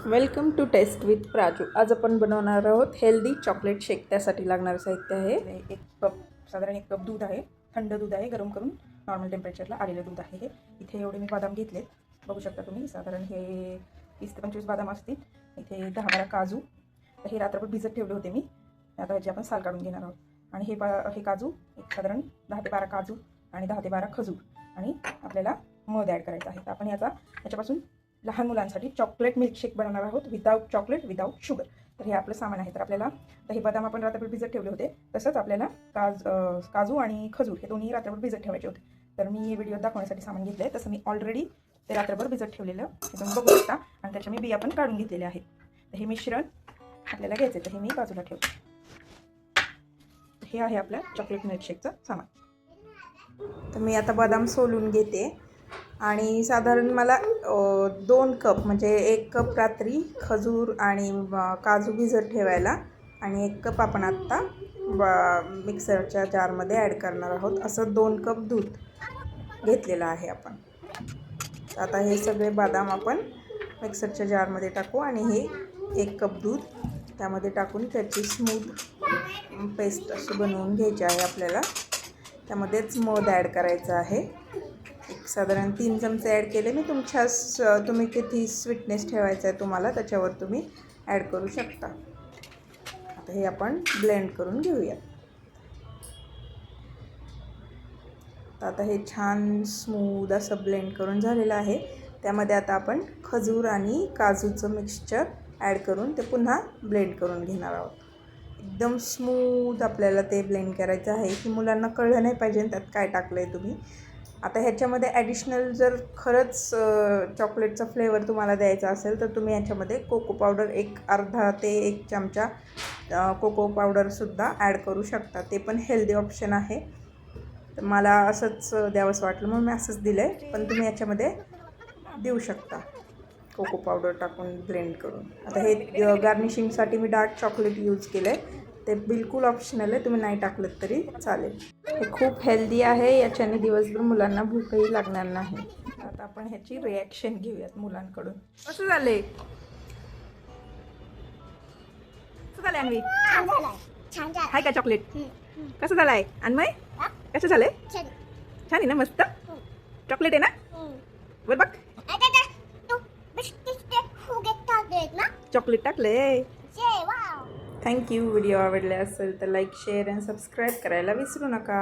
Welcome to taste with Praju. आज आपण बनवणार आहोत हेल्दी चॉकलेट शेक। त्यासाठी लागणारं साहित्य आहे एक कप, साधारण 1 कप दूध आहे। थंड दूध आहे, गरम करून नॉर्मल टेम्परेचरला आलेलं दूध आहे हे। इथे एवढे मी बदाम घेतलेत, बघू शकता तुम्ही। साधारण हे 20 ते 25 बदाम असतील। इथे 10-12 काजू, हे रात्रभर भिजत ठेवले होते मी। आता ह्याची आपण साल काढून घेणार आहोत। आणि हे काजू, एक साधारण 10 ते 12 काजू आणि 10 ते 12 खजूर, आणि आपल्याला मध ॲड करायचा आहे। तर आपण याच्यापासून लहान मुलांसाठी चॉकलेट मिल्कशेक बनवणार आहोत, विदाऊट चॉकलेट, विदाऊट शुगर। तर हे आपलं सामान आहे। तर आपल्याला हे बदाम आपण रात्रभर भिजत ठेवले होते, तसंच आपल्याला काजू आणि खजूर हे दोन्ही रात्रभर भिजत ठेवायचे होते। तर मी हे व्हिडिओ दाखवण्यासाठी सामान घेतलं आहे। तसं मी ऑलरेडी ते रात्रभर भिजत ठेवलेलं हे तुम्ही बघू शकता, आणि त्याच्या मी बिया पण काढून घेतलेले आहेत। तर हे मिश्रण आपल्याला घ्यायचं आहे, तर हे मी बाजूला ठेवतो। हे आहे आपल्या चॉकलेट मिल्कशेकचं सामान। तर मी आता बदाम सोलून घेते, आणि साधारण मला 2 कप म्हणजे 1 कप रात्री खजूर आणि काजू भिजत ठेवायला, आणि 1 कप आपण आत्ता मिक्सरच्या जारमध्ये ॲड करणार आहोत। असं 2 कप दूध घेतलेलं आहे आपण। आता हे सगळे बदाम आपण मिक्सरच्या जारमध्ये टाकू, आणि हे 1 कप दूध त्यामध्ये टाकून त्याची स्मूथ पेस्ट अशी बनवून घ्यायची आहे आपल्याला। त्यामध्येच मध ॲड करायचं आहे। एक साधारण 3 चमचे ॲड केले मी। तुम्ही किती स्वीटनेस ठेवायचा आहे तुम्हाला, त्याच्यावर तुम्ही ॲड करू शकता। आता हे आपण ब्लेंड करून घेऊया। आता हे छान स्मूथ असं ब्लेंड करून झालेलं आहे। त्यामध्ये आता आपण खजूर आणि काजूचं मिक्सचर ॲड करून ते पुन्हा ब्लेंड करून घेणार आहोत। एकदम स्मूथ आपल्याला ते ब्लेंड करायचं आहे, की मुलांना कळलं नाही पाहिजे त्यात काय टाकलं आहे तुम्ही। आता ह्याच्यामध्ये ॲडिशनल जर खरंच चॉकलेटचा फ्लेवर तुम्हाला द्यायचा असेल, तर तुम्ही ह्याच्यामध्ये कोको पावडर अर्धा ते 1 चमचा कोको पावडरसुद्धा ॲड करू शकता। ते पण हेल्दी ऑप्शन आहे। तर मला असंच द्यावंसं वाटलं म्हणून मी असंच दिलं आहे, पण तुम्ही याच्यामध्ये देऊ शकता कोको पावडर टाकून ब्लेंड करून। आता हे गार्निशिंगसाठी मी डार्क चॉकलेट यूज केलं आहे, ते बिलकुल ऑप्शनल आहे, तुम्ही नाही टाकलं तरी चालेल। हे खूप हेल्दी आहे, याच्याने दिवसभर मुलांना भूकही लागणार नाही। आता आपण ह्याची रिॲक्शन घेऊयात मुलांकडून। कसं झालंय? कसं झालंय अन्वी? छान झालं। हाय का चॉकलेट? कसं झालंय अन्मय? कसं झालंय? छान आहे ना? मस्त चॉकलेट आहे ना? बरं बघ, चॉकलेट टाकले। थँक्यू। व्हिडिओ आवडले असेल तर लाईक, शेअर आणि सबस्क्राईब करायला विसरू नका।